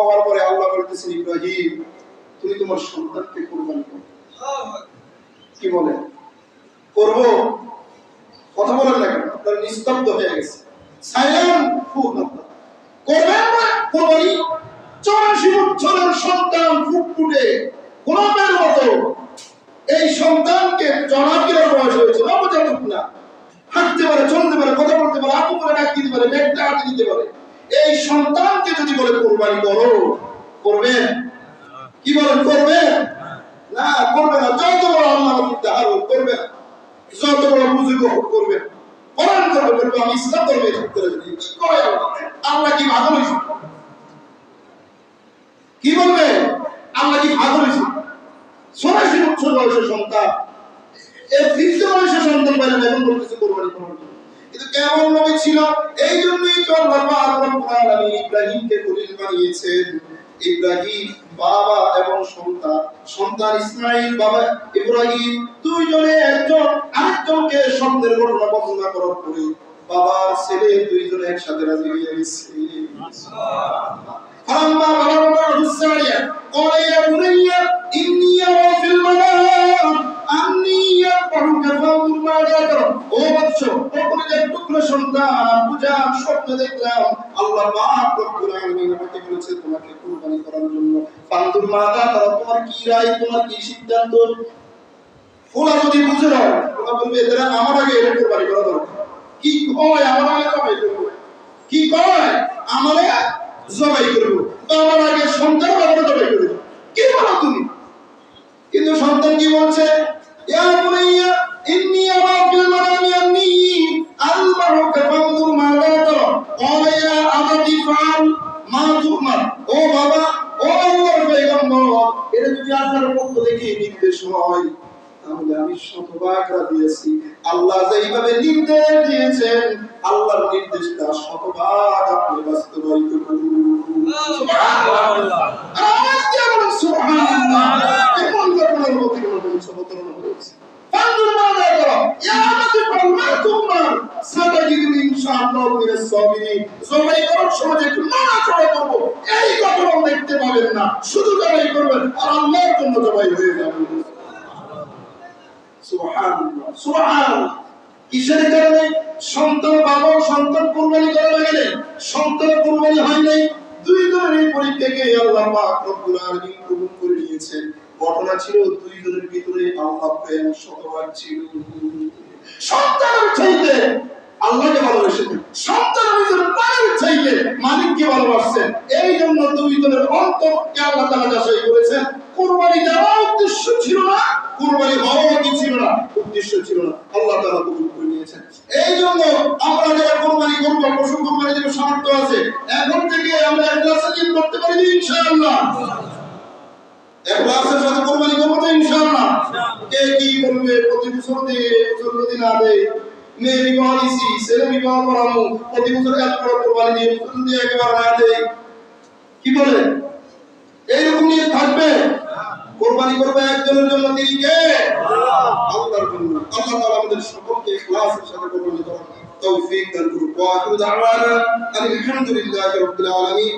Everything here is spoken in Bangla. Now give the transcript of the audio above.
হওয়ার পরে আল্লাহ বলতেছেন, ইব্রাহিম তুমি তোমার সন্তানকে কুরবানি করো। কি বলেন? করব? কথা বলেন না কেন? আপনারা নিস্তব্ধ হয়ে গেছে, সাইলেন্ট ফুল। করবেন না কুরবানি? 84 বছরের সন্তান ফুটফুটে গোলাপের মতো, এই সন্তানকে জনাকির বয়স হয়েছে, নবজাতক না, হাঁটতে পারে, চলতে পারে, কথা বলতে পারে, আপু করে ডাক দিতে পারে, মেঘটা হাঁটতে দিতে পারে, এই সন্তানকে যদি বলে কোরবানি করো, করবেন? কি বলেন? করবেন না? করবে না। যত বড় আল্লাহ করবে না, যত বড় বুজুর্গ করবে, কোরআন করবে, আমি ইসলাম করবে, কি করে আল্লাহ? কি ভাগ হয়েছে? কি বলবে? আল্লাহ কি ভাগ হয়েছে? 84 বছর বয়সের সন্তান, এর তৃতীয় বয়সের সন্তান বাইরে এখন বলতেছে কোরবানি করার জন্য। কিন্তু কেমন নবী ছিল? এই জন্যই তো আল্লাহ রব্বুল আলামিন ইব্রাহিমকে খলিল বানিয়েছেন। ইব্রাহিম বাবা এবং সন্তান, সন্তান ইসমাঈল, বাবা ইব্রাহিম, দুইজনে একজন আরেকজনকে স্বপ্নের ঘটনা বর্ণনা করার পরে বাবার ছেলে দুইজনে একসাথে রাজি হয়ে গেছে। সুবহানাল্লাহ। ফালাম্মা বালাগা হুসাইয়া ক্বালা ইয়া বুনাইয়া ইন্নী আরা ফিল মানাম আন্নী ইয়ারফাউকা ফানজুর মাযা তারা। ও বৎস, তখন যে টুকরো সন্তান বুঝার স্বপ্ন দেখলাম, আল্লাহ পাক রব্বুল আলামিন আমাকে বলেছে তোমাকে কুরবানি করার জন্য। ফানজুর মাযা তারা, তোমার কি রায়, তোমার কি সিদ্ধান্ত? ওরা যদি বুঝে নাও, ওরা বলবে এরা আমার আগে এর কুরবানি করা দরকার। কি কয়? আমার আগে জবাই করব। কি কয়? আমারে জবাই করব। তো আমার আগে সন্তান বাবা জবাই করব। কি বলো তুমি? কিন্তু সন্তান কি বলছে? ইয়া বুনাইয়া ইন্নী আরা ফিল মানামি আন্নী আযবাহুকা ফানজুর মাযা তারা। ক্বালা ইয়া আবাতি ফাআল মা তু'মার। ও বাবা, ও আল্লাহর পয়গম্বর, এটা যদি আল্লাহর পক্ষ থেকে নির্দেশ হয় তাহলে আমি শতভাগ রাজি আছি। আল্লাহ যেইভাবে নির্দেশ দিয়েছেন, আল্লাহর নির্দেশটা শতভাগ আপনি বাস্তবায়িত করুন। সুবহানাল্লাহ। আওয়াজ দিয়ে বলুন সুবহানাল্লাহ। কেমন ঘটনার মধ্যে অবতরণ হয়েছে। ফানজুর মাযা তারা, ইয়া আবাতি ফাআল মা তু'মার সাতাজিদুনি ইনশাআল্লাহ মিনাস সাবিরিন। জবাই করার সময় একটু নড়াচড়া করব, এই ঘটনা দেখতে পাবেন না, শুধু জবাই করবেন আর আল্লাহর জন্য জবাই হয়ে যাবে। সুবহানাল্লাহ, সুবহানাল্লাহ। কিসের কারণে? সন্তান বাবা সন্তান কুরবানি করা লাগে, সন্তান কুরবানি হয় নাই। দুইজনের পরীক্ষাকে আল্লাহ পাক রব্বুল আলামিন কবুল করে নিয়েছেন। ঘটনা ছিল দুইজনের ভিতরে আল্লাহ প্রেম শতভাগ ছিল। সন্তানের চাইতে আল্লাহকে ভালোবাসেন, সন্তানের ভিতরে প্রাণের চাইতে মালিককে ভালোবাসেন। এই জন্য দুইজনের অন্তরকে আল্লাহ তাআলা যাচাই করেছেন। কুরবানি দেওয়ার উদ্দেশ্য ছিল না, কুরবানি হওয়ার কি ছিল না, উদ্দেশ্য ছিল না, আল্লাহ তাআলা কবুল করে নিয়েছেন। এই জন্য আমরা যারা কুরবানি করব, পশু কুরবানি দেব সামর্থ্য আছে, এখন থেকে আমরা ইখলাসের নিয়ত করতে পারি ইনশাআল্লাহ। ইখলাসের সাথে কুরবানি করব তো ইনশাআল্লাহ। কে কি বলবে? প্রতি বছর দিয়ে বছর যদি না দেয়, মেয়ে বিবাহ দিছি, ছেলে বিবাহ করাবো, প্রতি বছর এক করে কুরবানি দিয়ে বছর দিয়ে একেবারে না দেয়, কি বলে? এইরকম নিয়ে থাকবে। কুরবানি করবে একজনের জন্য, তিনি কে? আল্লাহর জন্য। আল্লাহ তাআলা আমাদের সকলকে ইখলাসের সাথে কুরবানি করার তৌফিক দান করুন। ওয়া আখিরু দাওয়ানা আলহামদুলিল্লাহি রাব্বিল আলামিন।